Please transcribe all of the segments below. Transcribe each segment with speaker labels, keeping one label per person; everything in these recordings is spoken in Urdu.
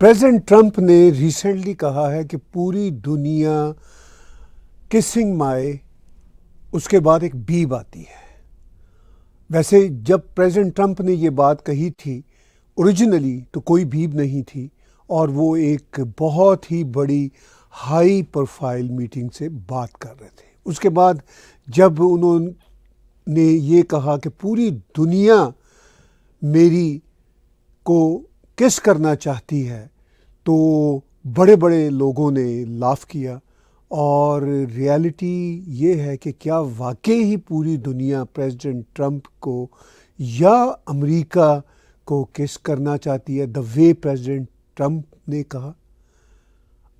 Speaker 1: پریزیڈنٹ ٹرمپ نے ریسنٹلی کہا ہے کہ پوری دنیا کسنگ مائے اس کے بعد ایک بیب آتی ہے. ویسے جب پریزیڈنٹ ٹرمپ نے یہ بات کہی تھی اوریجنلی تو کوئی بیب نہیں تھی، اور وہ ایک بہت ہی بڑی ہائی پروفائل میٹنگ سے بات کر رہے تھے. اس کے بعد جب انہوں نے یہ کہا کہ پوری دنیا میری کو کس کرنا چاہتی ہے تو بڑے بڑے لوگوں نے لاف کیا. اور ریالٹی یہ ہے کہ کیا واقعی ہی پوری دنیا پریزیڈنٹ ٹرمپ کو یا امریکہ کو کس کرنا چاہتی ہے دا وے پریزیڈنٹ ٹرمپ نے کہا؟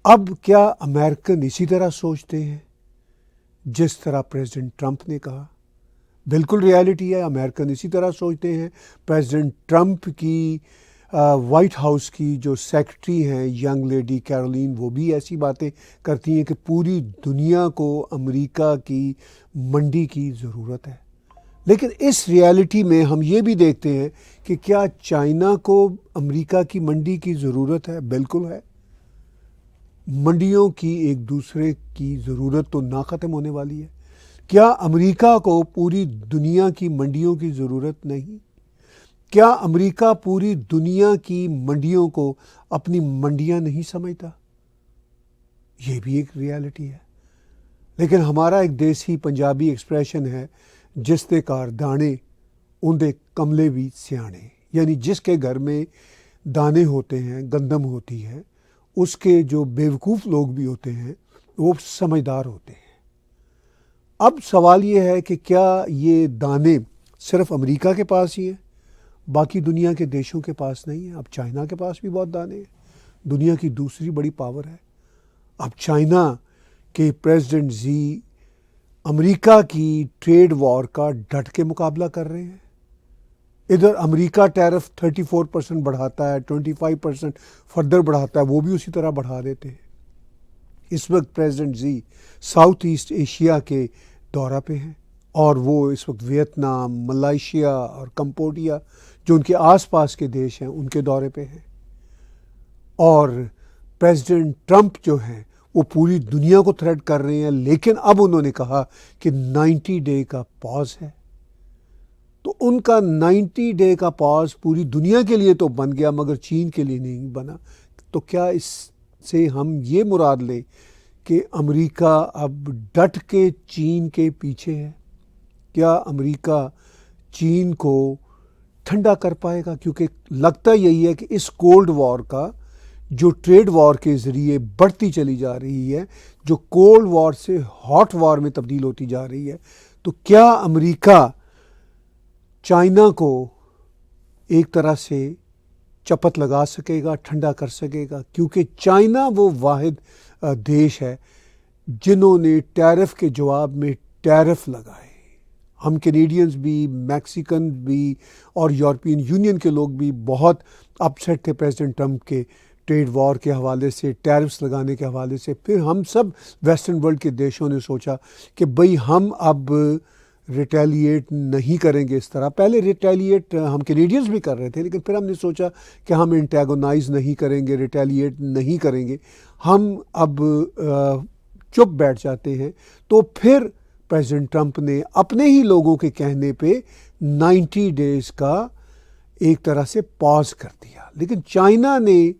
Speaker 1: اب کیا امریکن اسی طرح سوچتے ہیں جس طرح پریزیڈنٹ ٹرمپ نے کہا؟ بالکل ریالٹی ہے، امریکن اسی طرح سوچتے ہیں. پریزیڈنٹ ٹرمپ کی وائٹ ہاؤس کی جو سیکرٹری ہیں ینگ لیڈی کیرولین، وہ بھی ایسی باتیں کرتی ہیں کہ پوری دنیا کو امریکہ کی منڈی کی ضرورت ہے. لیکن اس ریالٹی میں ہم یہ بھی دیکھتے ہیں کہ کیا چائنا کو امریکہ کی منڈی کی ضرورت ہے؟ بالکل ہے. منڈیوں کی ایک دوسرے کی ضرورت تو نہ ختم ہونے والی ہے. کیا امریکہ کو پوری دنیا کی منڈیوں کی ضرورت نہیں؟ کیا امریکہ پوری دنیا کی منڈیوں کو اپنی منڈیاں نہیں سمجھتا؟ یہ بھی ایک ریالٹی ہے. لیکن ہمارا ایک دیسی پنجابی ایکسپریشن ہے، جس دے کار دانے اندے کملے بھی سیانے، یعنی جس کے گھر میں دانے ہوتے ہیں، گندم ہوتی ہے، اس کے جو بیوقوف لوگ بھی ہوتے ہیں وہ سمجھدار ہوتے ہیں. اب سوال یہ ہے کہ کیا یہ دانے صرف امریکہ کے پاس ہی ہیں، باقی دنیا کے دیشوں کے پاس نہیں ہیں؟ اب چائنا کے پاس بھی بہت دانے ہیں، دنیا کی دوسری بڑی پاور ہے. اب چائنا کے پریزیڈنٹ زی امریکہ کی ٹریڈ وار کا ڈٹ کے مقابلہ کر رہے ہیں. ادھر امریکہ ٹیرف 34% بڑھاتا ہے، 25% فردر بڑھاتا ہے، وہ بھی اسی طرح بڑھا دیتے ہیں. اس وقت پریزیڈنٹ زی ساؤتھ ایسٹ ایشیا کے دورہ پہ ہیں، اور وہ اس وقت ویتنام، ملائیشیا اور کمبوڈیا جو ان کے آس پاس کے دیش ہیں ان کے دورے پہ ہیں. اور پریزیڈنٹ ٹرمپ جو ہیں وہ پوری دنیا کو تھریٹ کر رہے ہیں، لیکن اب انہوں نے کہا کہ 90 ڈے کا پاز ہے. تو ان کا 90 ڈے کا پاز پوری دنیا کے لیے تو بن گیا مگر چین کے لیے نہیں بنا. تو کیا اس سے ہم یہ مراد لیں کہ امریکہ اب ڈٹ کے چین کے پیچھے ہے؟ کیا امریکہ چین کو ٹھنڈا کر پائے گا؟ کیونکہ لگتا یہی ہے کہ اس کولڈ وار کا جو ٹریڈ وار کے ذریعے بڑھتی چلی جا رہی ہے، جو کولڈ وار سے ہاٹ وار میں تبدیل ہوتی جا رہی ہے، تو کیا امریکہ چائنا کو ایک طرح سے چپت لگا سکے گا، ٹھنڈا کر سکے گا؟ کیونکہ چائنا وہ واحد دیش ہے جنہوں نے ٹیرف کے جواب میں ٹیرف لگائے. ہم کینیڈینز بھی، میکسیکن بھی اور یورپین یونین کے لوگ بھی بہت اپسیٹ تھے پریزیڈنٹ ٹرمپ کے ٹریڈ وار کے حوالے سے، ٹیرفز لگانے کے حوالے سے. پھر ہم سب ویسٹرن ورلڈ کے دیشوں نے سوچا کہ بھئی ہم اب ریٹیلیٹ نہیں کریں گے اس طرح. پہلے ریٹیلیٹ ہم کینیڈینز بھی کر رہے تھے، لیکن پھر ہم نے سوچا کہ ہم انٹیگونائز نہیں کریں گے، ریٹیلیٹ نہیں کریں گے، ہم اب چپ بیٹھ جاتے ہیں. تو پھر پریزیڈنٹ ٹرمپ نے اپنے ہی لوگوں کے کہنے پہ 90 ڈیز کا ایک طرح سے پاز کر دیا. لیکن چائنا نے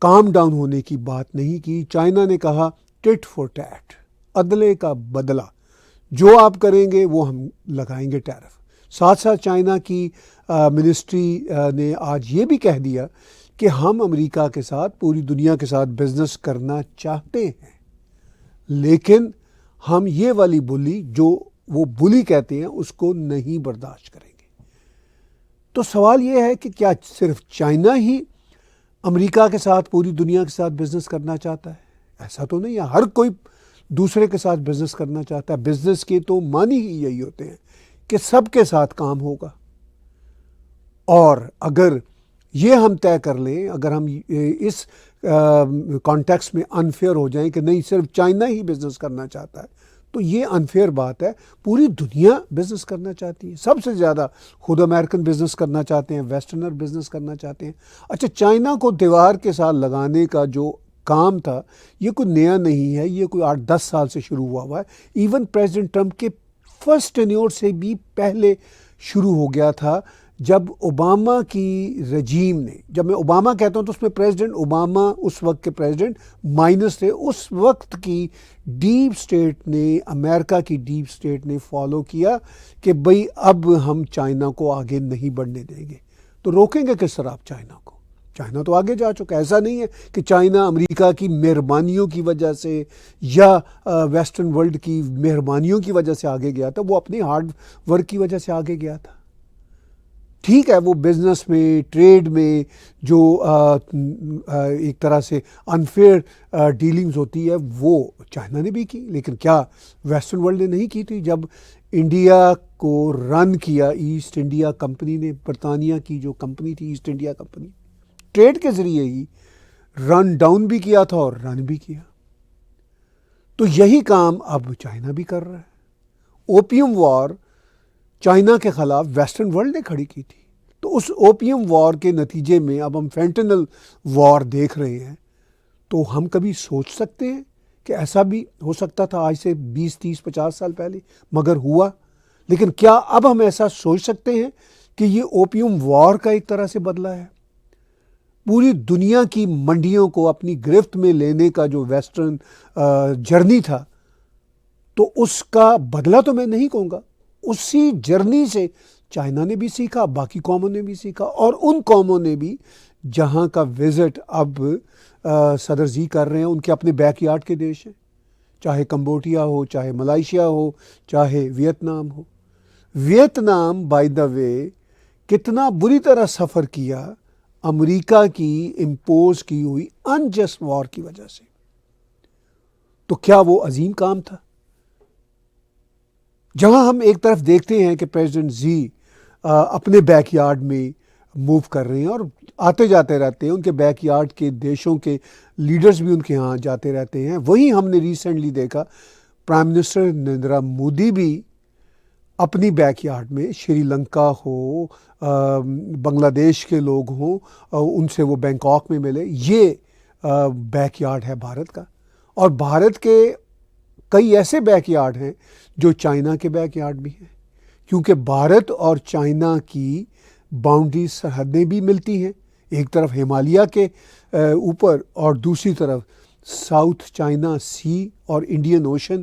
Speaker 1: کام ڈاؤن ہونے کی بات نہیں کی. چائنا نے کہا ٹٹ فور ٹیٹ، عدلے کا بدلہ، جو آپ کریں گے وہ ہم لگائیں گے ٹیرف. ساتھ ساتھ چائنا کی منسٹری نے آج یہ بھی کہہ دیا کہ ہم امریکہ کے ساتھ، پوری دنیا کے ساتھ بزنس کرنا چاہتے ہیں، لیکن ہم یہ والی بلی جو وہ بلی کہتے ہیں اس کو نہیں برداشت کریں گے. تو سوال یہ ہے کہ کیا صرف چائنا ہی امریکہ کے ساتھ، پوری دنیا کے ساتھ بزنس کرنا چاہتا ہے؟ ایسا تو نہیں ہے، ہر کوئی دوسرے کے ساتھ بزنس کرنا چاہتا ہے. بزنس کے تو معنی ہی یہی ہوتے ہیں کہ سب کے ساتھ کام ہوگا. اور اگر یہ ہم طے کر لیں، اگر ہم اس کانٹیکس میں انفیئر ہو جائیں کہ نہیں صرف چائنا ہی بزنس کرنا چاہتا ہے، تو یہ انفیئر بات ہے. پوری دنیا بزنس کرنا چاہتی ہے, سب سے زیادہ خود امریکن بزنس کرنا چاہتے ہیں, ویسٹرنر بزنس کرنا چاہتے ہیں. اچھا, چائنا کو دیوار کے ساتھ لگانے کا جو کام تھا یہ کوئی نیا نہیں ہے, یہ کوئی 8-10 سال سے شروع ہوا ہے. ایون پریزیڈنٹ ٹرمپ کے فرسٹ ٹینیور سے بھی پہلے شروع ہو گیا تھا, جب اوباما کی رجیم نے, جب میں اوباما کہتا ہوں تو اس میں پریزیڈنٹ اوباما اس وقت کے پریزیڈنٹ مائنس تھے, اس وقت کی ڈیپ اسٹیٹ نے, امریکہ کی ڈیپ اسٹیٹ نے فالو کیا کہ بھئی اب ہم چائنا کو آگے نہیں بڑھنے دیں گے. تو روکیں گے کس طرح آپ چائنا کو؟ چائنا تو آگے جا چکا. ایسا نہیں ہے کہ چائنا امریکہ کی مہربانیوں کی وجہ سے یا ویسٹرن ورلڈ کی مہربانیوں کی وجہ سے آگے گیا تھا, وہ اپنی ہارڈ ورک کی وجہ سے آگے گیا تھا. ٹھیک ہے, وہ بزنس میں, ٹریڈ میں جو ایک طرح سے انفیئر ڈیلنگز ہوتی ہے وہ چائنا نے بھی کی, لیکن کیا ویسٹرن ورلڈ نے نہیں کی تھی؟ جب انڈیا کو رن کیا ایسٹ انڈیا کمپنی نے, برطانیہ کی جو کمپنی تھی ایسٹ انڈیا کمپنی, ٹریڈ کے ذریعے ہی رن ڈاؤن بھی کیا تھا اور رن بھی کیا. تو یہی کام اب چائنا بھی کر رہا ہے. اوپیم وار چائنا کے خلاف ویسٹرن ورلڈ نے کھڑی کی تھی. تو اس اوپیم وار کے نتیجے میں اب ہم فینٹنل وار دیکھ رہے ہیں. تو ہم کبھی سوچ سکتے ہیں کہ ایسا بھی ہو سکتا تھا آج سے 20-30-50 سال پہلے, مگر ہوا. لیکن کیا اب ہم ایسا سوچ سکتے ہیں کہ یہ اوپیم وار کا ایک طرح سے بدلہ ہے؟ پوری دنیا کی منڈیوں کو اپنی گرفت میں لینے کا جو ویسٹرن جرنی تھا, تو اس کا بدلہ تو میں نہیں کہوں گا. اسی جرنی سے چائنا نے بھی سیکھا, باقی قوموں نے بھی سیکھا, اور ان قوموں نے بھی جہاں کا وزٹ اب صدر زی کر رہے ہیں, ان کے اپنے بیک یارڈ کے دیش ہیں, چاہے کمبوڈیا ہو, چاہے ملائیشیا ہو, چاہے ویتنام ہو. ویتنام بائی دا وے کتنا بری طرح سفر کیا امریکہ کی امپوز کی ہوئی انجسٹ وار کی وجہ سے. تو کیا وہ عظیم کام تھا؟ جہاں ہم ایک طرف دیکھتے ہیں کہ پریزیڈنٹ زی اپنے بیک یارڈ میں موو کر رہے ہیں اور آتے جاتے رہتے ہیں, ان کے بیک یارڈ کے دیشوں کے لیڈرز بھی ان کے ہاں جاتے رہتے ہیں. وہیں ہم نے ریسنٹلی دیکھا پرائم منسٹر نریندر مودی بھی اپنی بیک یارڈ میں, شری لنکا ہو, بنگلہ دیش کے لوگ ہوں, ان سے وہ بینکاک میں ملے. یہ بیک یارڈ ہے بھارت کا. اور بھارت کے کئی ایسے بیک یارڈ ہیں جو چائنا کے بیک یارڈ بھی ہیں, کیونکہ بھارت اور چائنا کی باؤنڈری سرحدیں بھی ملتی ہیں, ایک طرف ہمالیہ کے اوپر اور دوسری طرف ساؤتھ چائنا سی اور انڈین اوشن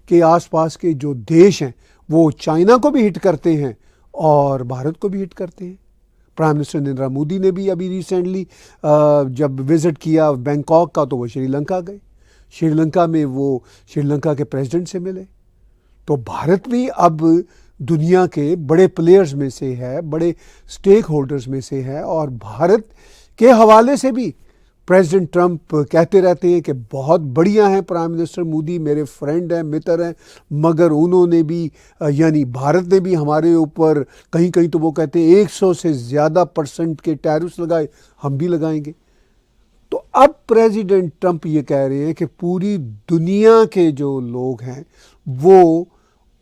Speaker 1: کے آس پاس کے جو دیش ہیں وہ چائنا کو بھی ہٹ کرتے ہیں اور بھارت کو بھی ہٹ کرتے ہیں. پرائم منسٹر نریندر مودی نے بھی ابھی ریسنٹلی جب وزٹ کیا بینکاک کا تو وہ شری لنکا گئے. شری لنکا میں وہ شری لنکا کے پریزیڈنٹ سے ملے. تو بھارت بھی اب دنیا کے بڑے پلیئرز میں سے ہے, بڑے سٹیک ہولڈرز میں سے ہے, اور بھارت کے حوالے سے بھی پریزیڈنٹ ٹرمپ کہتے رہتے ہیں کہ بہت بڑھیا ہیں پرائم منسٹر مودی, میرے فرینڈ ہیں, متر ہیں, مگر انہوں نے بھی یعنی بھارت نے بھی ہمارے اوپر کہیں کہیں تو وہ کہتے ہیں 100 سے زیادہ % کے ٹیرفس لگائے, ہم بھی لگائیں گے. تو اب پریزیڈنٹ ٹرمپ یہ کہہ رہے ہیں کہ پوری دنیا کے جو لوگ ہیں وہ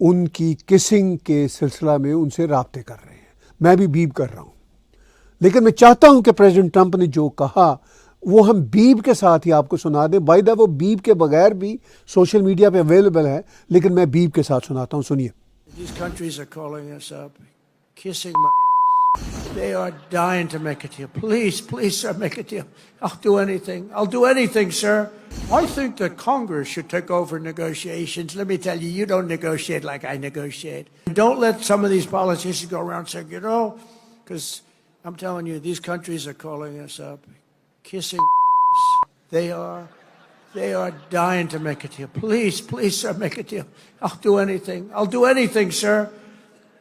Speaker 1: ان کی کسنگ کے سلسلہ میں ان سے رابطے کر رہے ہیں. میں بھی بیپ کر رہا ہوں, لیکن میں چاہتا ہوں کہ پریزیڈنٹ ٹرمپ نے جو کہا وہ ہم بیپ کے ساتھ ہی آپ کو سنا دیں. بائی دا وہ بیپ کے بغیر بھی سوشل میڈیا پہ اویلیبل ہے, لیکن میں بیپ کے ساتھ سناتا ہوں, سنیے.
Speaker 2: These countries are calling us up, kissing my ass. They are dying to make a deal. Please, please, sir, make a deal. I'll do anything. I'll do anything, sir. I think that Congress should take over negotiations. Let me tell you, you don't negotiate like I negotiate. Don't let some of these politicians go around saying, because I'm telling you, these countries are calling us up, kissing my ass. They are dying to make a deal. Please, please, sir, make a deal. I'll do anything. I'll do anything, sir.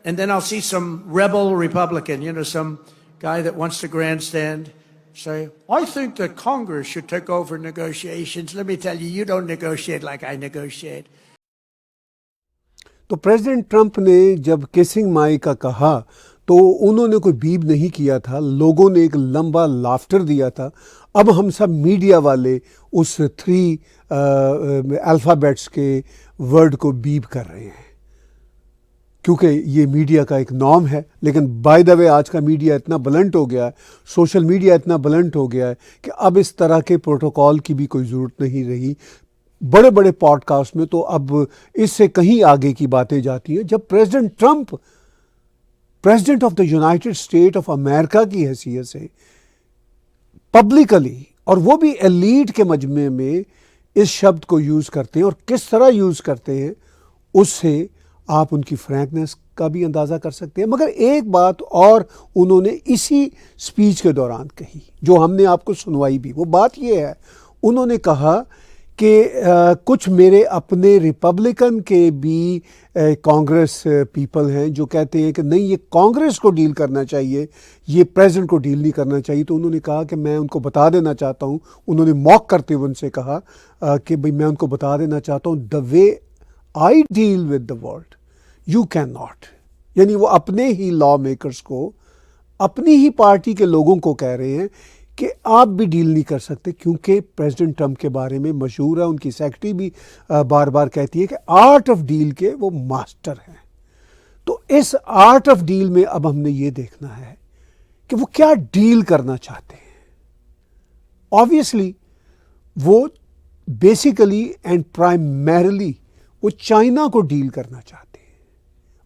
Speaker 2: And then I'll see some rebel Republican, some guy that wants to grandstand, say, I think that Congress should take over negotiations. Let me tell you, you don't negotiate like I negotiate.
Speaker 1: تو پریزیڈنٹ ٹرمپ نے جب کسنگ مائی کا کہا تو انہوں نے کوئی بیب نہیں کیا تھا, لوگوں نے ایک لمبا لافٹر دیا تھا. اب ہم سب میڈیا والے اس 3 الفابیٹس کے ورڈ کو بیپ کر رہے ہیں، کیونکہ یہ میڈیا کا ایک نام ہے. لیکن بائی دا وے آج کا میڈیا اتنا بلنٹ ہو گیا ہے، سوشل میڈیا اتنا بلنٹ ہو گیا ہے کہ اب اس طرح کے پروٹوکول کی بھی کوئی ضرورت نہیں رہی. بڑے بڑے پوڈ کاسٹ میں تو اب اس سے کہیں آگے کی باتیں جاتی ہیں. جب president Trump president of the United state of America کی حیثیت سے پبلکلی، اور وہ بھی ایلیٹ کے مجمع میں، اس شبد کو یوز کرتے ہیں اور کس طرح یوز کرتے ہیں، اس سے آپ ان کی فرینکنس کا بھی اندازہ کر سکتے ہیں. مگر ایک بات اور انہوں نے اسی سپیچ کے دوران کہی جو ہم نے آپ کو سنوائی بھی. وہ بات یہ ہے، انہوں نے کہا کہ کچھ میرے اپنے ریپبلکن کے بھی کانگریس پیپل ہیں جو کہتے ہیں کہ نہیں، یہ کانگریس کو ڈیل کرنا چاہیے، یہ پریزیڈنٹ کو ڈیل نہیں کرنا چاہیے. تو انہوں نے کہا کہ میں ان کو بتا دینا چاہتا ہوں، انہوں نے موک کرتے ہوئے ان سے کہا کہ بھئی میں ان کو بتا دینا چاہتا ہوں، the way I deal with the world you cannot ناٹ. یعنی وہ اپنے ہی لا میکرز کو، اپنی ہی پارٹی کے لوگوں کو کہہ رہے ہیں کہ آپ بھی ڈیل نہیں کر سکتے، کیونکہ پریزیڈنٹ ٹرمپ کے بارے میں مشہور ہے، ان کی سیکرٹری بھی بار بار کہتی ہے کہ آرٹ آف ڈیل کے وہ ماسٹر ہیں. تو اس آرٹ آف ڈیل میں اب ہم نے یہ دیکھنا ہے کہ وہ کیا ڈیل کرنا چاہتے ہیں. آبویسلی وہ بیسیکلی اینڈ پرائمریلی وہ چائنا کو ڈیل کرنا چاہتے ہیں.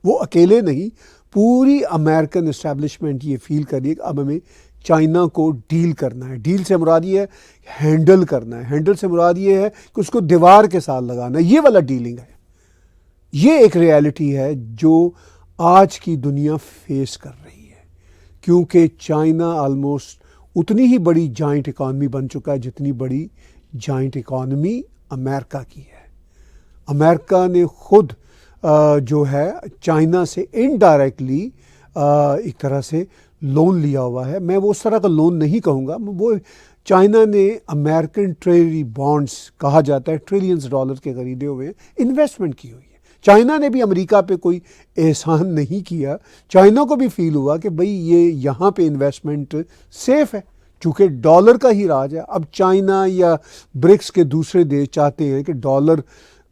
Speaker 1: وہ اکیلے نہیں، پوری امریکن اسٹیبلشمنٹ یہ فیل کر رہی ہے کہ اب ہمیں چائنا کو ڈیل کرنا ہے. ڈیل سے مراد یہ ہے ہینڈل کرنا ہے، ہینڈل سے مراد یہ ہے کہ اس کو دیوار کے ساتھ لگانا ہے. یہ والا ڈیلنگ ہے. یہ ایک ریالٹی ہے جو آج کی دنیا فیس کر رہی ہے، کیونکہ چائنا آلموسٹ اتنی ہی بڑی جائنٹ اکانومی بن چکا ہے جتنی بڑی جائنٹ اکانومی امریکہ کی ہے. امریکہ نے خود جو ہے چائنا سے انڈائریکٹلی ایک طرح سے لون لیا ہوا ہے. میں وہ اس طرح کا لون نہیں کہوں گا، وہ چائنا نے امریکن ٹریجری بانڈز کہا جاتا ہے، ٹریلینز ڈالر کے خریدے ہوئے ہیں، انویسٹمنٹ کی ہوئی ہے. چائنا نے بھی امریکہ پہ کوئی احسان نہیں کیا. چائنا کو بھی فیل ہوا کہ بھئی یہ یہاں پہ انویسٹمنٹ سیف ہے، چونکہ ڈالر کا ہی راج ہے. اب چائنا یا برکس کے دوسرے دیش چاہتے ہیں کہ ڈالر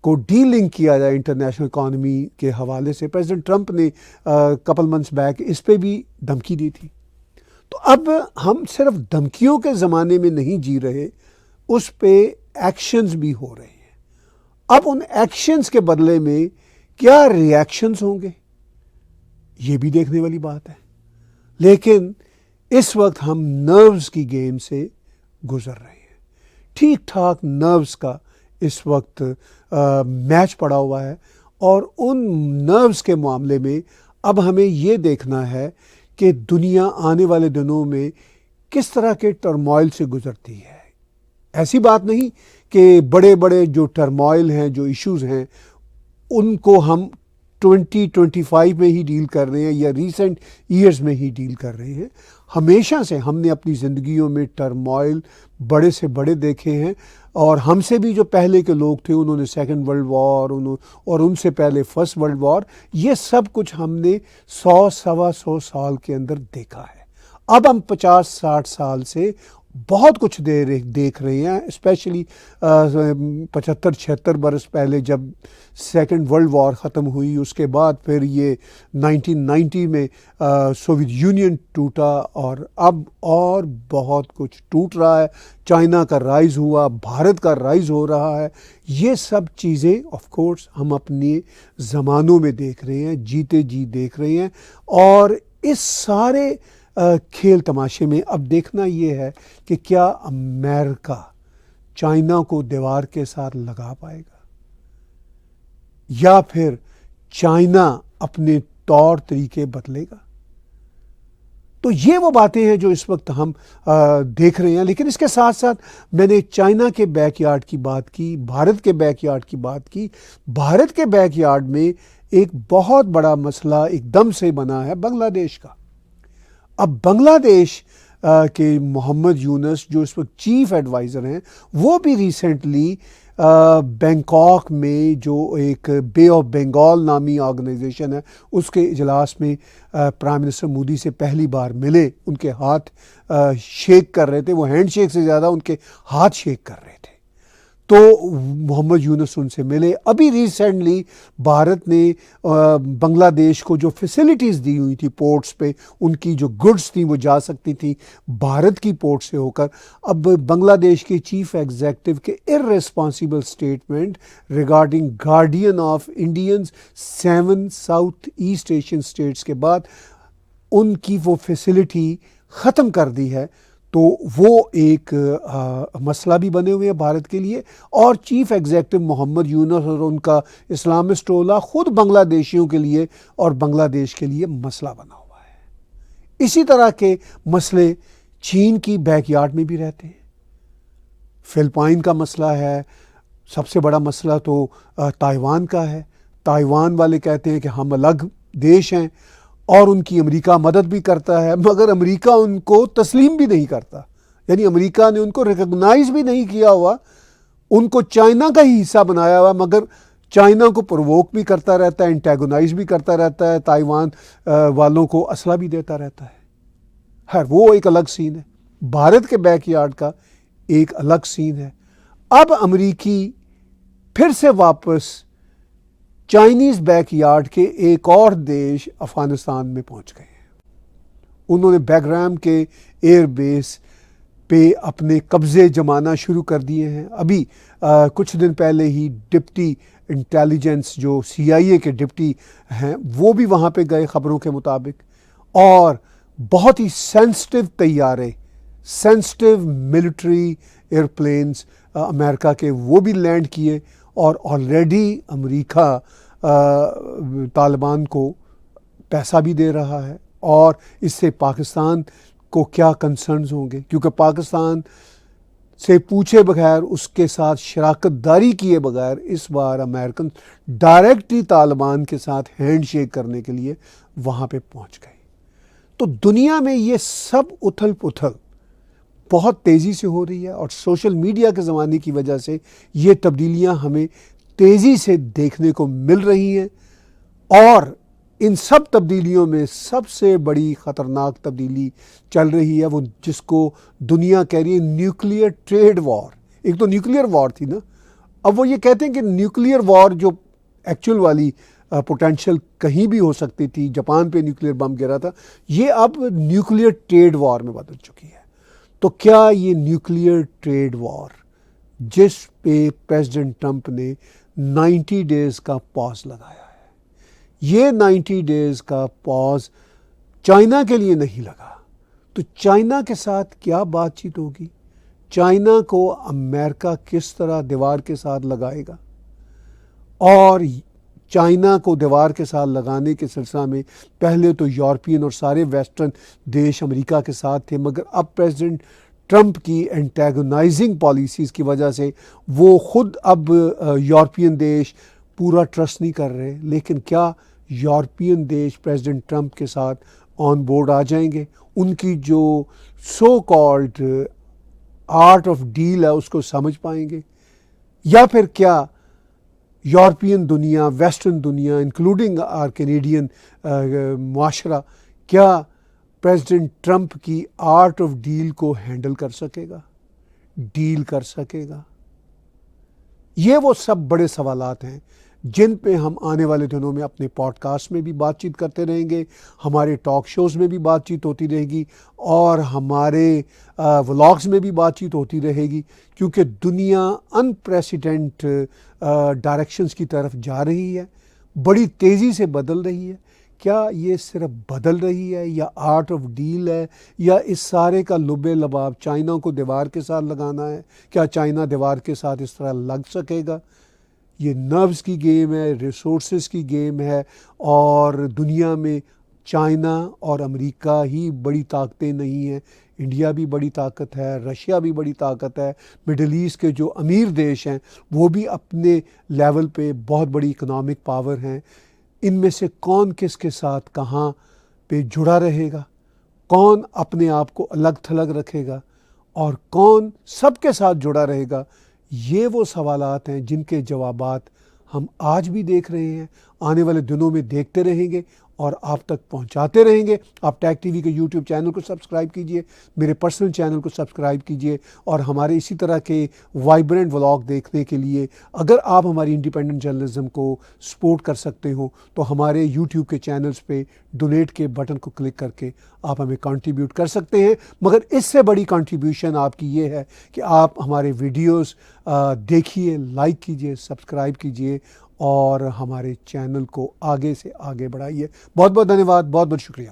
Speaker 1: کو ڈی لنک کیا جائے انٹرنیشنل اکانومی کے حوالے سے. پریزیڈنٹ ٹرمپ نے کپل منتھس بیک اس پہ بھی دھمکی دی تھی. تو اب ہم صرف دھمکیوں کے زمانے میں نہیں جی رہے، اس پہ ایکشنز بھی ہو رہے ہیں. اب ان ایکشنز کے بدلے میں کیا ری ایکشنز ہوں گے، یہ بھی دیکھنے والی بات ہے. لیکن اس وقت ہم نروز کی گیم سے گزر رہے ہیں. ٹھیک ٹھاک نروز کا اس وقت میچ پڑا ہوا ہے، اور ان نروز کے معاملے میں اب ہمیں یہ دیکھنا ہے کہ دنیا آنے والے دنوں میں کس طرح کے ٹرموائل سے گزرتی ہے. ایسی بات نہیں کہ بڑے بڑے جو ٹرموائل ہیں، جو ایشوز ہیں، ان کو ہم 2025 میں ہی ڈیل کر رہے ہیں یا ریسنٹ ایئرز میں ہی ڈیل کر رہے ہیں. ہمیشہ سے ہم نے اپنی زندگیوں میں ٹرموائل بڑے سے بڑے دیکھے ہیں، اور ہم سے بھی جو پہلے کے لوگ تھے انہوں نے سیکنڈ ورلڈ وار اور ان سے پہلے فرسٹ ورلڈ وار، یہ سب کچھ ہم نے 100-125 سال کے اندر دیکھا ہے. اب ہم 50-60 سال سے بہت کچھ دیکھ رہے ہیں، اسپیشلی 75-76 برس پہلے جب سیکنڈ ورلڈ وار ختم ہوئی، اس کے بعد پھر یہ 1990 میں سوویت یونین ٹوٹا، اور اب اور بہت کچھ ٹوٹ رہا ہے. چائنا کا رائز ہوا، بھارت کا رائز ہو رہا ہے. یہ سب چیزیں آف کورس ہم اپنے زمانوں میں دیکھ رہے ہیں، جیتے جی دیکھ رہے ہیں. اور اس سارے کھیل تماشے میں اب دیکھنا یہ ہے کہ کیا امریکہ چائنا کو دیوار کے ساتھ لگا پائے گا، یا پھر چائنا اپنے طور طریقے بدلے گا. تو یہ وہ باتیں ہیں جو اس وقت ہم دیکھ رہے ہیں. لیکن اس کے ساتھ ساتھ میں نے چائنا کے بیک یارڈ کی بات کی، بھارت کے بیک یارڈ کی بات کی. بھارت کے بیک یارڈ میں ایک بہت بڑا مسئلہ ایک دم سے بنا ہے بنگلہ دیش کا. اب بنگلہ دیش کے محمد یونس جو اس وقت چیف ایڈوائزر ہیں، وہ بھی ریسنٹلی بینکاک میں جو ایک بے آف بنگال نامی آرگنائزیشن ہے اس کے اجلاس میں پرائم منسٹر مودی سے پہلی بار ملے. ان کے ہاتھ شیک کر رہے تھے، وہ ہینڈ شیک سے زیادہ ان کے ہاتھ شیک کر رہے تھے. تو محمد یونس ان سے ملے. ابھی ریسنٹلی بھارت نے بنگلہ دیش کو جو فیسلٹیز دی ہوئی تھی پورٹس پہ، ان کی جو گڈس تھیں وہ جا سکتی تھیں بھارت کی پورٹ سے ہو کر. اب بنگلہ دیش کے چیف ایگزیکٹو کے irresponsible statement regarding guardian of Indians 7 South East Asian states کے بعد ان کی وہ فیسلٹی ختم کر دی ہے. تو وہ ایک مسئلہ بھی بنے ہوئے ہیں بھارت کے لیے. اور چیف ایگزیکٹو محمد یونس اور ان کا اسلامسٹ ٹولہ خود بنگلہ دیشیوں کے لیے اور بنگلہ دیش کے لیے مسئلہ بنا ہوا ہے. اسی طرح کے مسئلے چین کی بیک یارڈ میں بھی رہتے ہیں. فلپائن کا مسئلہ ہے. سب سے بڑا مسئلہ تو تائیوان کا ہے. تائیوان والے کہتے ہیں کہ ہم الگ دیش ہیں اور ان کی امریکہ مدد بھی کرتا ہے، مگر امریکہ ان کو تسلیم بھی نہیں کرتا. یعنی امریکہ نے ان کو ریکگنائز بھی نہیں کیا ہوا، ان کو چائنا کا ہی حصہ بنایا ہوا، مگر چائنا کو پرووک بھی کرتا رہتا ہے، انٹیگونائز بھی کرتا رہتا ہے، تائیوان والوں کو اسلحہ بھی دیتا رہتا ہے. خیر وہ ایک الگ سین ہے. بھارت کے بیک یارڈ کا ایک الگ سین ہے. اب امریکی پھر سے واپس چائنیز بیک یارڈ کے ایک اور دیش افغانستان میں پہنچ گئے ہیں. انہوں نے بیگرام کے ایئر بیس پہ اپنے قبضے جمانا شروع کر دیے ہیں. ابھی کچھ دن پہلے ہی ڈپٹی انٹیلیجنس جو CIA کے ڈپٹی ہیں وہ بھی وہاں پہ گئے خبروں کے مطابق، اور بہت ہی سینسٹیو طیارے، سینسٹیو ملٹری ایئرپلینز امریکہ کے وہ بھی لینڈ کیے. اور آلریڈی امریکہ طالبان کو پیسہ بھی دے رہا ہے. اور اس سے پاکستان کو کیا کنسرنز ہوں گے، کیونکہ پاکستان سے پوچھے بغیر، اس کے ساتھ شراکت داری کیے بغیر اس بار امریکن ڈائریکٹلی طالبان کے ساتھ ہینڈ شیک کرنے کے لیے وہاں پہ پہنچ گئے. تو دنیا میں یہ سب اتھل پتھل بہت تیزی سے ہو رہی ہے، اور سوشل میڈیا کے زمانے کی وجہ سے یہ تبدیلیاں ہمیں تیزی سے دیکھنے کو مل رہی ہیں. اور ان سب تبدیلیوں میں سب سے بڑی خطرناک تبدیلی چل رہی ہے، وہ جس کو دنیا کہہ رہی ہے نیوکلیئر ٹریڈ وار. ایک تو نیوکلیئر وار تھی نا، اب وہ یہ کہتے ہیں کہ نیوکلیئر وار جو ایکچول والی پوٹینشیل کہیں بھی ہو سکتی تھی، جاپان پہ نیوکلیئر بم گرا تھا، یہ اب نیوکلیئر ٹریڈ وار میں بدل چکی ہے. تو کیا یہ نیوکلیئر ٹریڈ وار جس پہ پریزیڈنٹ ٹرمپ نے 90 ڈیز کا پاز لگایا ہے، یہ 90 ڈیز کا پاز چائنا کے لیے نہیں لگا، تو چائنا کے ساتھ کیا بات چیت ہوگی؟ چائنا کو امریکہ کس طرح دیوار کے ساتھ لگائے گا؟ اور چائنا کو دیوار کے ساتھ لگانے کے سلسلہ میں پہلے تو یورپین اور سارے ویسٹرن دیش امریکہ کے ساتھ تھے، مگر اب پریزیڈنٹ ٹرمپ کی اینٹیگونائزنگ پالیسیز کی وجہ سے وہ خود اب یورپین دیش پورا ٹرسٹ نہیں کر رہے. لیکن کیا یورپین دیش پریزیڈنٹ ٹرمپ کے ساتھ آن بورڈ آ جائیں گے؟ ان کی جو so called art of deal ہے اس کو سمجھ پائیں گے؟ یا پھر کیا یورپین دنیا، ویسٹرن دنیا انکلوڈنگ آر کینیڈین معاشرہ، کیا پریزیڈنٹ ٹرمپ کی آرٹ آف ڈیل کو ہینڈل کر سکے گا، ڈیل کر سکے گا؟ یہ وہ سب بڑے سوالات ہیں جن پہ ہم آنے والے دنوں میں اپنے پوڈ کاسٹ میں بھی بات چیت کرتے رہیں گے، ہمارے ٹاک شوز میں بھی بات چیت ہوتی رہے گی، اور ہمارے ولاگز میں بھی بات چیت ہوتی رہے گی، کیونکہ دنیا انپریسیڈنٹ ڈائریکشنز کی طرف جا رہی ہے، بڑی تیزی سے بدل رہی ہے. کیا یہ صرف بدل رہی ہے یا آرٹ آف ڈیل ہے، یا اس سارے کا لب لباب چائنا کو دیوار کے ساتھ لگانا ہے؟ کیا چائنا دیوار کے ساتھ اس طرح لگ سکے گا؟ یہ نروز کی گیم ہے، ریسورسز کی گیم ہے، اور دنیا میں چائنا اور امریکہ ہی بڑی طاقتیں نہیں ہیں، انڈیا بھی بڑی طاقت ہے، رشیا بھی بڑی طاقت ہے، مڈل ایسٹ کے جو امیر دیش ہیں وہ بھی اپنے لیول پہ بہت بڑی اکنامک پاور ہیں. ان میں سے کون کس کے ساتھ کہاں پہ جڑا رہے گا، کون اپنے آپ کو الگ تھلگ رکھے گا، اور کون سب کے ساتھ جڑا رہے گا، یہ وہ سوالات ہیں جن کے جوابات ہم آج بھی دیکھ رہے ہیں، آنے والے دنوں میں دیکھتے رہیں گے اور آپ تک پہنچاتے رہیں گے۔ آپ ٹیک ٹی وی کے یوٹیوب چینل کو سبسکرائب کیجئے، میرے پرسنل چینل کو سبسکرائب کیجئے، اور ہمارے اسی طرح کے وائبرنٹ ولاگ دیکھنے کے لیے اگر آپ ہماری انڈیپینڈنٹ جرنلزم کو سپورٹ کر سکتے ہوں تو ہمارے یوٹیوب کے چینلز پہ ڈونیٹ کے بٹن کو کلک کر کے آپ ہمیں کنٹریبیوٹ کر سکتے ہیں۔ مگر اس سے بڑی کنٹریبیوشن آپ کی یہ ہے کہ آپ ہمارے ویڈیوز دیکھیے، لائک کیجئے، سبسکرائب کیجئے اور ہمارے چینل کو آگے سے آگے بڑھائیے۔ بہت بہت دھنیہ واد، بہت بہت شکریہ۔